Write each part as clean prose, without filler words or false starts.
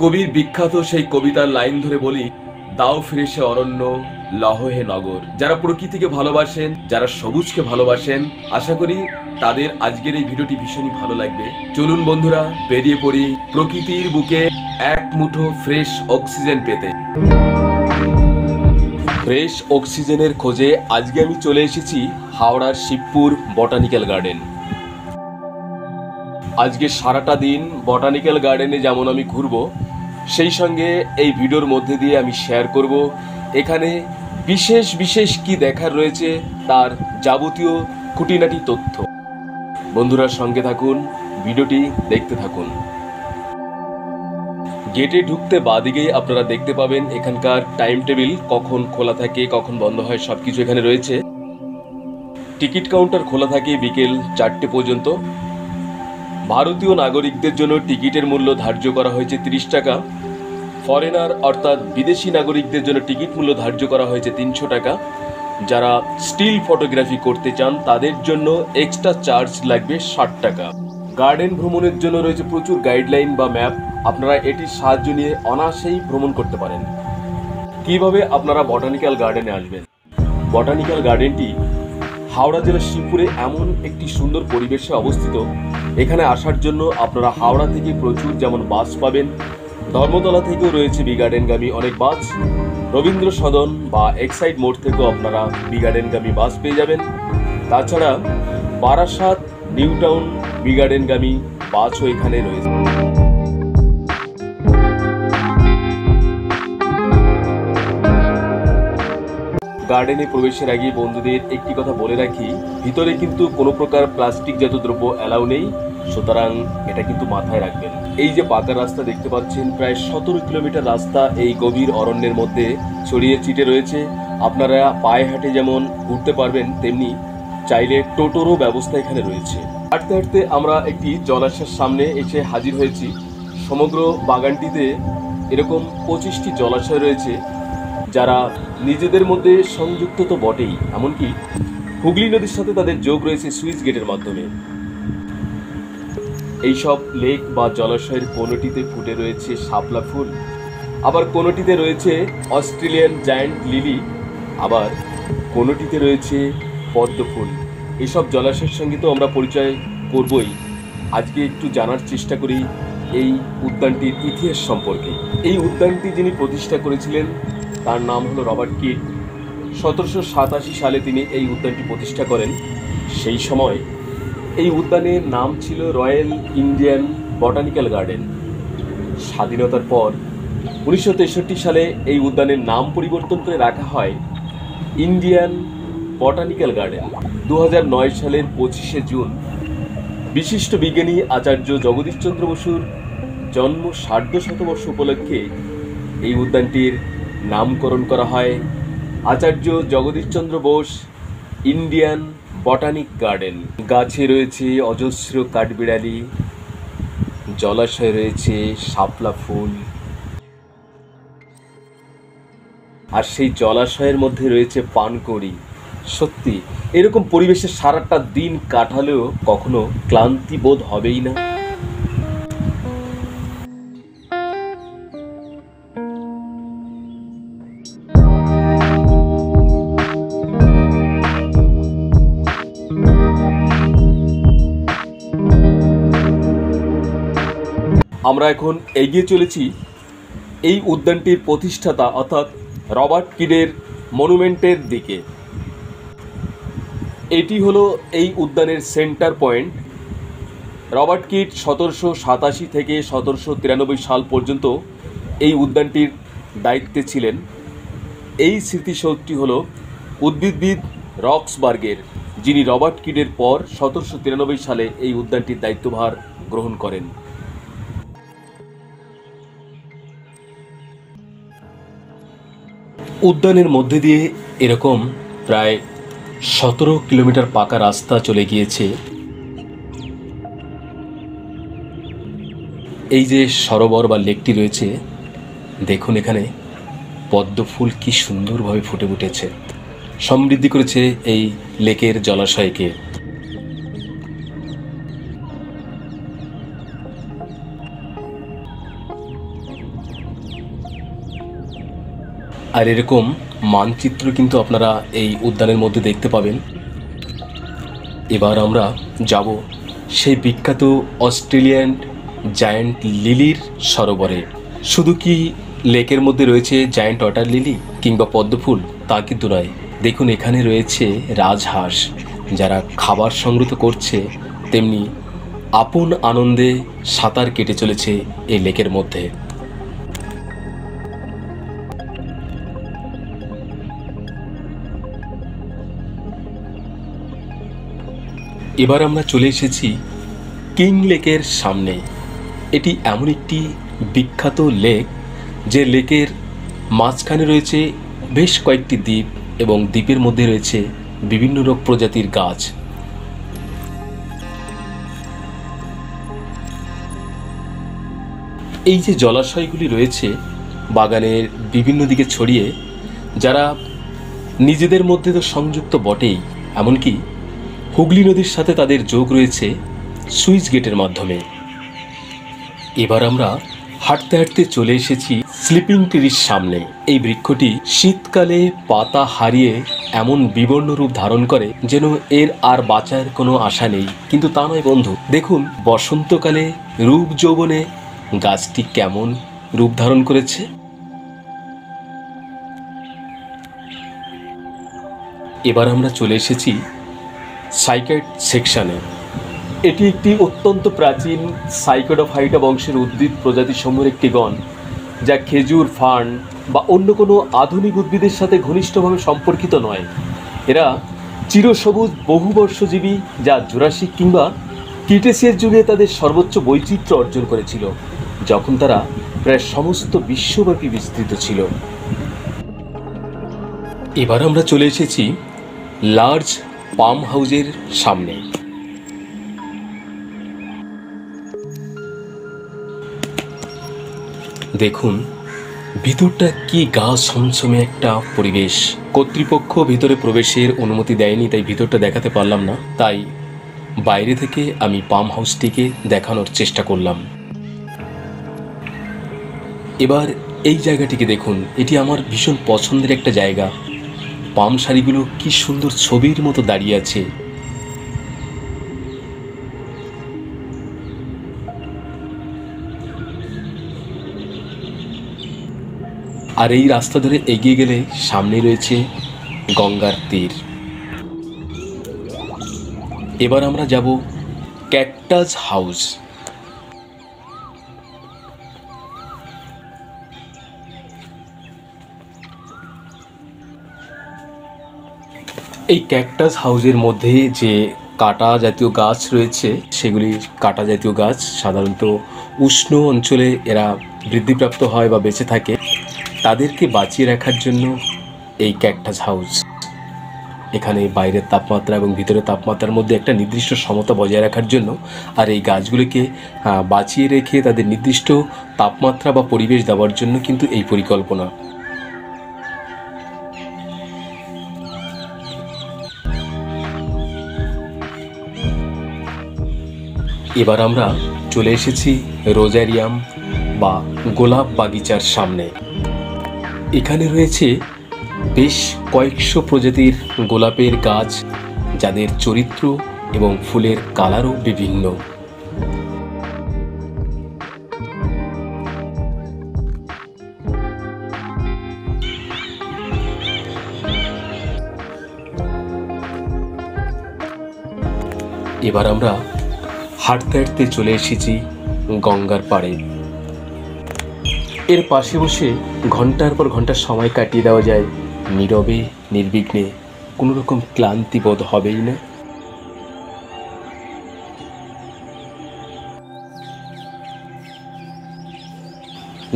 কবির বিখ্যাত সেই কবিতার লাইন ধরে বলি, দাও ফিরে সে অরণ্য, লহ হে নগর। যারা প্রকৃতিকে ভালোবাসেন, যারা সবুজকে ভালোবাসেন, আশা করি তাদের আজকের এই ভিডিওটি ভীষণই ভালো লাগবে। চলুন বন্ধুরা, বেরিয়ে পড়ি প্রকৃতির বুকে এক মুঠো ফ্রেশ অক্সিজেন পেতে। ফ্রেশ অক্সিজেনের খোঁজে আজকে আমি চলে এসেছি হাওড়ার শিবপুর বটানিক্যাল গার্ডেন। আজকে সারাটা দিন বটানিক্যাল গার্ডেনে যেমন আমি ঘুরবো, সেই সঙ্গে এই ভিডিওর মধ্যে দিয়ে আমি শেয়ার করব এখানে বিশেষ বিশেষ কি দেখার রয়েছে তার যাবতীয় খুঁটিনাটি তথ্য। বন্ধুরা সঙ্গে থাকুন, ভিডিওটি দেখতে থাকুন। গেটে ঢুকতে বাদিকেই আপনারা দেখতে পাবেন এখানকার টাইম টেবিল, কখন খোলা থাকে কখন বন্ধ হয় সবকিছু এখানে রয়েছে। টিকিট কাউন্টার খোলা থাকে বিকেল 4টে পর্যন্ত। ভারতীয় নাগরিকদের জন্য টিকিটের মূল্য ধার্য করা হয়েছে 30 টাকা। ফরেনার অর্থাৎ বিদেশি নাগরিকদের জন্য টিকিট মূল্য ধার্য করা হয়েছে 300 টাকা। যারা স্টিল ফটোগ্রাফি করতে চান তাদের জন্য এক্সট্রা চার্জ লাগবে 60 টাকা। গার্ডেন ভ্রমণের জন্য রয়েছে প্রচুর গাইডলাইন বা ম্যাপ, আপনারা এটির সাহায্য নিয়ে অনায়াসেই ভ্রমণ করতে পারেন। কিভাবে আপনারা বটানিক্যাল গার্ডেনে আসবেন? বটানিক্যাল গার্ডেনটি হাওড়া জেলার শিবপুরে এমন একটি সুন্দর পরিবেশে অবস্থিত। এখানে আসার জন্য আপনারা হাওড়া থেকে প্রচুর যেমন বাস পাবেন, ধর্মতলা থেকেও রয়েছে বি গার্ডেনগামী অনেক বাস, রবীন্দ্র সদন বা এক্সাইড মোড় থেকেও আপনারা বি গার্ডেনগামী বাস পেয়ে যাবেন। তাছাড়া বারাসাত, নিউ টাউন বি গার্ডেনগামী বাসও এখানে রয়েছে। গার্ডেনে প্রবেশের আগে বন্ধুদের একটি কথা বলে রাখি, ভিতরে কিন্তু কোনো প্রকার প্লাস্টিকজাত দ্রব্য অ্যালাউ নেই, সুতরাং এটা কিন্তু মাথায় রাখবেন। এই যে পাকা রাস্তা দেখতে পাচ্ছেন, প্রায় 17 কিলোমিটার রাস্তা এই গভীর অরণ্যের মধ্যে ছড়িয়ে ছিটে রয়েছে। আপনারা পায়ে হাঁটে যেমন ঘুরতে পারবেন, তেমনি চাইলে টোটোরও ব্যবস্থা এখানে রয়েছে। হাঁটতে হাঁটতে আমরা একটি জলাশয়ের সামনে এসে হাজির হয়েছি। সমগ্র বাগানটিতে এরকম 25টি জলাশয় রয়েছে, যারা নিজেদের মধ্যে সংযুক্ত তো বটেই, এমনকি হুগলি নদীর সাথে তাদের যোগ রয়েছে সুইচ গেটের মাধ্যমে। এইসব লেক বা জলাশয়ের কোনোটিতে ফুটে রয়েছে শাপলা ফুল, আবার কোনোটিতে রয়েছে অস্ট্রেলিয়ান জায়ান্ট লিলি, আবার কোনোটিতে রয়েছে পদ্ম ফুল। এসব জলাশয়ের সঙ্গে তো আমরা পরিচয় করবই। আজকে একটু জানার চেষ্টা করি এই উদ্যানটির ইতিহাস সম্পর্কে। এই উদ্যানটি যিনি প্রতিষ্ঠা করেছিলেন তার নাম হলো রবার্ট কিড। 1787 সালে তিনি এই উদ্যানটি প্রতিষ্ঠা করেন। সেই সময় এই উদ্যানের নাম ছিল রয়্যাল ইন্ডিয়ান বটানিক্যাল গার্ডেন। স্বাধীনতার পর 1963 সালে এই উদ্যানের নাম পরিবর্তন করে রাখা হয় ইন্ডিয়ান বটানিক্যাল গার্ডেন। 2009 সালের 25শে জুন বিশিষ্ট বিজ্ঞানী আচার্য জগদীশচন্দ্র বসুর জন্ম 150 শতবর্ষ উপলক্ষে এই উদ্যানটির নামকরণ করা হয় Acharya Jagadishchandra Bose Indian botanic garden. গাছে রয়েছে অজস্র কাঠবিড়ালি, জলাশয়ে রয়েছে শাপলা ফুল, আর সেই জলাশয়ের মধ্যে রয়েছে পানকড়ি। সত্যি এরকম পরিবেশে সারাটা দিন কাটালেও কখনো ক্লান্তি বোধ হবেই না। আমরা এখন এগিয়ে চলেছি এই উদ্যানটির প্রতিষ্ঠাতা অর্থাৎ রবার্ট কিডের মনুমেন্টের দিকে। এটি হলো এই উদ্যানের সেন্টার পয়েন্ট। রবার্ট কিড 1787 থেকে 1793 সাল পর্যন্ত এই উদ্যানটির দায়িত্বে ছিলেন। এই স্মৃতিসৌধটি হলো উদ্ভিদবিদ রক্সবার্গের, যিনি রবার্ট কিডের পর 1793 সালে এই উদ্যানটির দায়িত্বভার গ্রহণ করেন। উদ্যানের মধ্যে দিয়ে এরকম প্রায় 17 কিলোমিটার পাকা রাস্তা চলে গিয়েছে। এই যে সরোবর বা লেকটি রয়েছে, দেখুন এখানে পদ্ম ফুল কি সুন্দরভাবে ফুটে উঠেছে, সমৃদ্ধি করেছে এই লেকের জলাশয়কে। আর এরকম মানচিত্র কিন্তু আপনারা এই উদ্যানের মধ্যে দেখতে পাবেন। এবার আমরা যাব সেই বিখ্যাত অস্ট্রেলিয়ান জায়ান্ট লিলির সরোবরে। শুধু কি লেকের মধ্যে রয়েছে জায়ান্ট ওয়াটার লিলি কিংবা পদ্মফুল তা কিন্তু নয়, দেখুন এখানে রয়েছে রাজহাঁস, যারা খাবার সংগ্রহ করছে তেমনি আপন আনন্দে সাঁতার কেটে চলেছে এই লেকের মধ্যে। এবার আমরা চলে এসেছি কিং লেকের সামনে। এটি এমন একটি বিখ্যাত লেক যে লেকের মাঝখানে রয়েছে বেশ কয়েকটি দ্বীপ এবং দ্বীপের মধ্যে রয়েছে বিভিন্ন রকম প্রজাতির গাছ। এই যে জলাশয়গুলি রয়েছে বাগানের বিভিন্ন দিকে ছড়িয়ে, যারা নিজেদের মধ্যে তো সংযুক্ত বটেই, এমনকি হুগলি নদীর সাথে তাদের যোগ রয়েছে সুইচ গেটের মাধ্যমে। এবার আমরা হাঁটতে হাঁটতে চলে এসেছি স্লিপিং ট্রির সামনে। এই বৃক্ষটি শীতকালে পাতা হারিয়ে এমন বিবর্ণ রূপ ধারণ করে যেন এর আর বাঁচার কোনো আশা নেই, কিন্তু তা নয় বন্ধু। দেখুন বসন্তকালে রূপ যৌবনে গাছটি কেমন রূপ ধারণ করেছে। এবার আমরা চলে এসেছি সাইকাড সেকশনে। এটি একটি অত্যন্ত প্রাচীন সাইকোডোফাইটা বংশের উদ্ভিদ প্রজাতি সমূহের একটি গণ, যা খেজুর, ফার্ন বা অন্য কোনো আধুনিক উদ্ভিদের সাথে ঘনিষ্ঠভাবে সম্পর্কিত নয়। এরা চিরসবুজ বহুবর্ষজীবী, যা জুরাসিক কিংবা ক্রিটেসিয়াস যুগে তাদের সর্বোচ্চ বৈচিত্র্য অর্জন করেছিল, যখন তারা প্রায় সমস্ত বিশ্বব্যাপী বিস্তৃত ছিল। এবার আমরা চলে এসেছি লার্জ পাম হাউসের সামনে। দেখুন ভিতরটা কি গা ছমছমে একটা পরিবেশ। কর্তৃপক্ষ ভিতরে প্রবেশের অনুমতি দেয়নি, তাই ভিতরটা দেখাতে পারলাম না, তাই বাইরে থেকে আমি পাম হাউসটিকে দেখানোর চেষ্টা করলাম। এবার এই জায়গাটিকে দেখুন, এটি আমার ভীষণ পছন্দের একটা জায়গা। পাম শাড়িগুলো কি সুন্দর ছবির মতো দাঁড়িয়ে আছে। আর এই রাস্তা ধরে এগিয়ে গেলে সামনে রয়েছে গঙ্গার তীর। এবার আমরা যাব ক্যাকটাস হাউস। এই ক্যাকটাস হাউসের মধ্যে যে কাটা জাতীয় গাছ রয়েছে, সেগুলি কাটা জাতীয় গাছ সাধারণত উষ্ণ অঞ্চলে এরা বৃদ্ধিপ্রাপ্ত হয় বা বেঁচে থাকে। তাদেরকে বাঁচিয়ে রাখার জন্য এই ক্যাকটাস হাউস। এখানে বাইরের তাপমাত্রা এবং ভিতরের তাপমাত্রার মধ্যে একটা নির্দিষ্ট সমতা বজায় রাখার জন্য, আর এই গাছগুলিকে বাঁচিয়ে রেখে তাদের নির্দিষ্ট তাপমাত্রা বা পরিবেশ দেওয়ার জন্য কিন্তু এই পরিকল্পনা। এবার আমরা চলে এসেছি রোজারিয়াম বা গোলাপ বাগিচার সামনে। এখানে রয়েছে বেশ কয়েকশো প্রজাতির গোলাপের গাছ, যাদের চরিত্র এবং ফুলের কালারও বিভিন্ন। এবার আমরা হাঁটতে হাঁটতে চলে এসেছি গঙ্গার পাড়ে। এর পাশে বসে ঘন্টার পর ঘন্টা সময় কাটিয়ে দেওয়া যায় নীরবে, নির্বিঘ্নে, কোনো রকম ক্লান্তি বোধ হবেই না।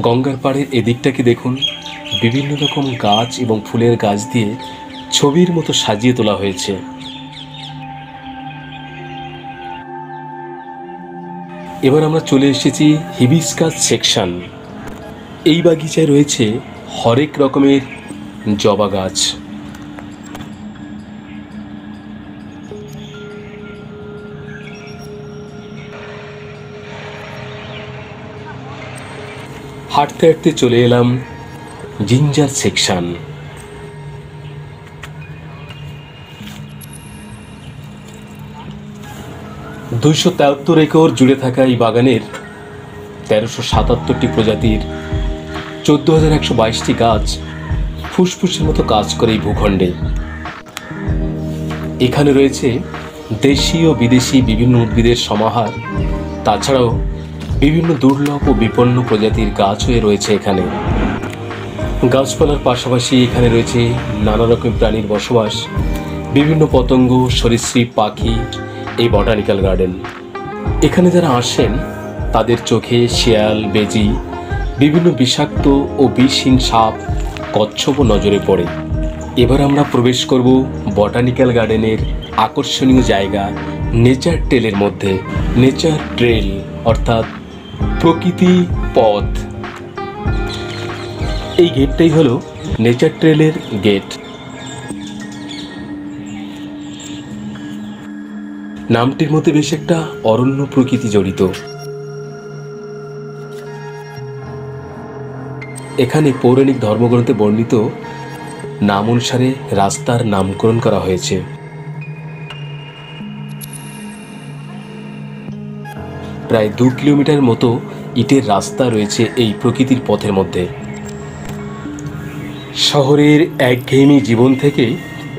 গঙ্গার পাড়ের এদিকটাকে দেখুন, বিভিন্ন রকম গাছ এবং ফুলের গাছ দিয়ে ছবির মতো সাজিয়ে তোলা হয়েছে। এবার আমরা চলে এসেছি হিবিস্কাস সেকশন। এই বাগিচায় রয়েছে হরেক রকমের জবা গাছ। হাঁটতে হাঁটতে চলে এলাম জিঞ্জার সেকশন। $273 একর জুড়ে থাকা এই বাগানের 1377টি প্রজাতির 14,122টি গাছ ফুসফুসের মতো কাজ করে এই ভূখণ্ডে। এখানে রয়েছে দেশি ও বিদেশি বিভিন্ন উদ্ভিদের সমাহার, তাছাড়াও বিভিন্ন দুর্লভ ও বিপন্ন প্রজাতির গাছ হয়ে রয়েছে এখানে। গাছপালার পাশাপাশি এখানে রয়েছে নানা রকম প্রাণীর বসবাস, বিভিন্ন পতঙ্গ, সরীসৃপ, পাখি। এই বটানিক্যাল গার্ডেন, এখানে যারা আসেন তাদের চোখে শিয়াল, বেজি, বিভিন্ন বিষাক্ত ও বিষহীন সাপ, কচ্ছপও নজরে পড়ে। এবার আমরা প্রবেশ করব বটানিক্যাল গার্ডেনের আকর্ষণীয় জায়গা নেচার ট্রেলের মধ্যে। নেচার ট্রেল অর্থাৎ প্রকৃতি পথ। এই গেটটাই হলো নেচার ট্রেলের গেট। নামটির মধ্যে বেশ একটা অরণ্য প্রকৃতি জড়িত। এখানে পৌরাণিক ধর্মগ্রন্থে বর্ণিত নাম অনুসারে রাস্তার নামকরণ করা হয়েছে। প্রায় 2 কিলোমিটার মতো ইটের রাস্তা রয়েছে এই প্রকৃতির পথের মধ্যে। শহরের একঘেয়েমি জীবন থেকে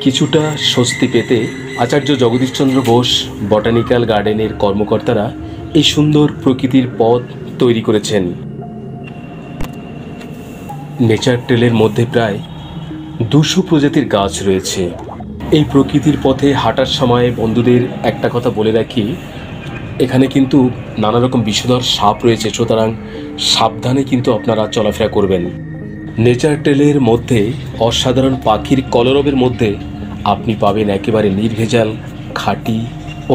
কিছুটা স্বস্তি পেতে আচার্য জগদীশচন্দ্র বোস বটানিক্যাল গার্ডেনের কর্মকর্তারা এই সুন্দর প্রকৃতির পথ তৈরি করেছেন। নেচার ট্রেলের মধ্যে প্রায় 200 প্রজাতির গাছ রয়েছে। এই প্রকৃতির পথে হাঁটার সময় বন্ধুদের একটা কথা বলে রাখি, এখানে কিন্তু নানা রকম বিষধর সাপ রয়েছে, সুতরাং সাবধানে কিন্তু আপনারা চলাফেরা করবেন। নেচার ট্রেলের মধ্যে অসাধারণ পাখির কলরবের মধ্যে আপনি পাবেন একেবারে নির্ভেজাল খাঁটি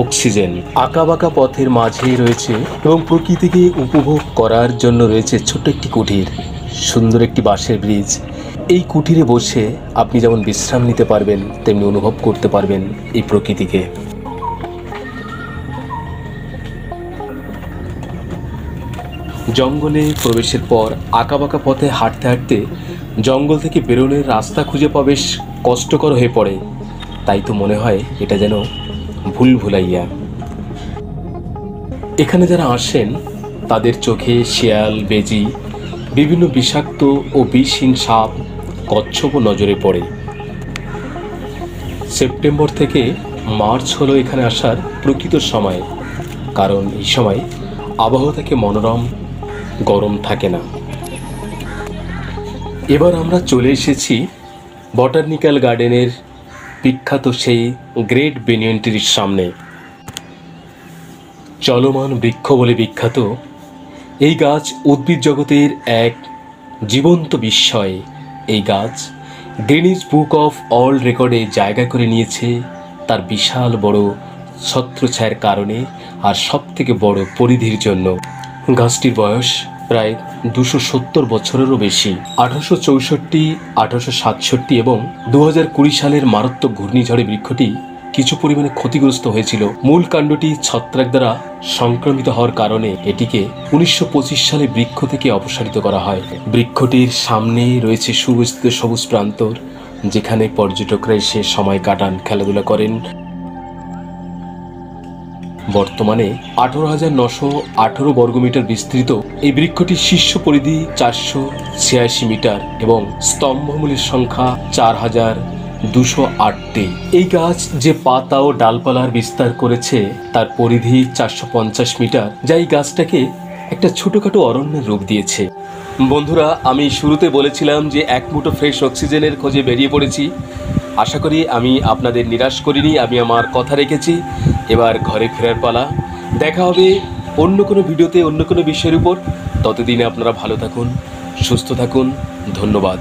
অক্সিজেন। আঁকাবাঁকা পথের মাঝে রয়েছে এবং প্রকৃতিকে উপভোগ করার জন্য রয়েছে ছোট্ট একটি কুঠির, সুন্দর একটি বাঁশের ব্রিজ। এই কুঠিরে বসে আপনি যেমন বিশ্রাম নিতে পারবেন, তেমনি অনুভব করতে পারবেন এই প্রকৃতিকে। জঙ্গলে প্রবেশের পর আঁকাবাঁকা পথে হাঁটতে হাঁটতে জঙ্গল থেকে বেরোনোর রাস্তা খুঁজে পাওয়া বেশ কষ্টকর হয়ে পড়ে। তাই তো মনে হয় এটা যেন ভুল ভুলাইয়া। এখানে যারা আসেন তাদের চোখে শিয়াল, বেজি, বিভিন্ন বিষাক্ত ও বিষহীন সাপ, কচ্ছপও নজরে পড়ে। সেপ্টেম্বর থেকে মার্চ হলো এখানে আসার প্রকৃত সময়, কারণ এই সময় আবহাওয়া থাকে মনোরম, গরম থাকে না। এবার আমরা চলে এসেছি বটানিক্যাল গার্ডেনের বিখ্যাত সেই গ্রেট বেনিয়ন ট্রির সামনে। চলমান বৃক্ষ বলে বিখ্যাত এই গাছ উদ্ভিদ জগতের এক জীবন্ত বিস্ময়। এই গাছ গিনিস বুক অফ ওয়ার্ল্ড রেকর্ডে জায়গা করে নিয়েছে তার বিশাল বড় ছত্রছায়ার কারণে আর সবথেকে বড় পরিধির জন্য। গাছটির বয়স প্রায় 270 বছরেরও বেশি। 1864, 1867 এবং 2020 সালের মারাত্মক ঘূর্ণিঝড়ে বৃক্ষটি কিছু পরিমাণে ক্ষতিগ্রস্ত হয়েছিল। মূল কাণ্ডটি ছত্রাক দ্বারা সংক্রমিত হওয়ার কারণে এটিকে 1925 সালে বৃক্ষ থেকে অপসারিত করা হয়। বৃক্ষটির সামনে রয়েছে সুবিস্তৃত সবুজ প্রান্তর, যেখানে পর্যটকরা এসে সময় কাটান, খেলাধুলা করেন। বর্তমানে 18,918 বর্গমিটার বিস্তৃত এই বৃক্ষটির শীর্ষ পরিধি 486 মিটার এবং স্তম্ভমূলের সংখ্যা 4,208টি। এই গাছ যে পাতা ও ডালপালার বিস্তার করেছে তার পরিধি 450 মিটার, যা এই গাছটাকে একটা ছোটখাটো অরণ্যের রূপ দিয়েছে। বন্ধুরা, আমি শুরুতে বলেছিলাম যে এক মুঠো ফ্রেশ অক্সিজেনের খোঁজে বেরিয়ে পড়েছি। আশা করি আমি আপনাদের নিরাশ করিনি, আমি আমার কথা রেখেছি। এবার ঘরে ফেরার পালা। দেখা হবে অন্য কোনো ভিডিওতে, অন্য কোনো বিষয়ের উপর। ততদিনে আপনারা ভালো থাকুন, সুস্থ থাকুন। ধন্যবাদ।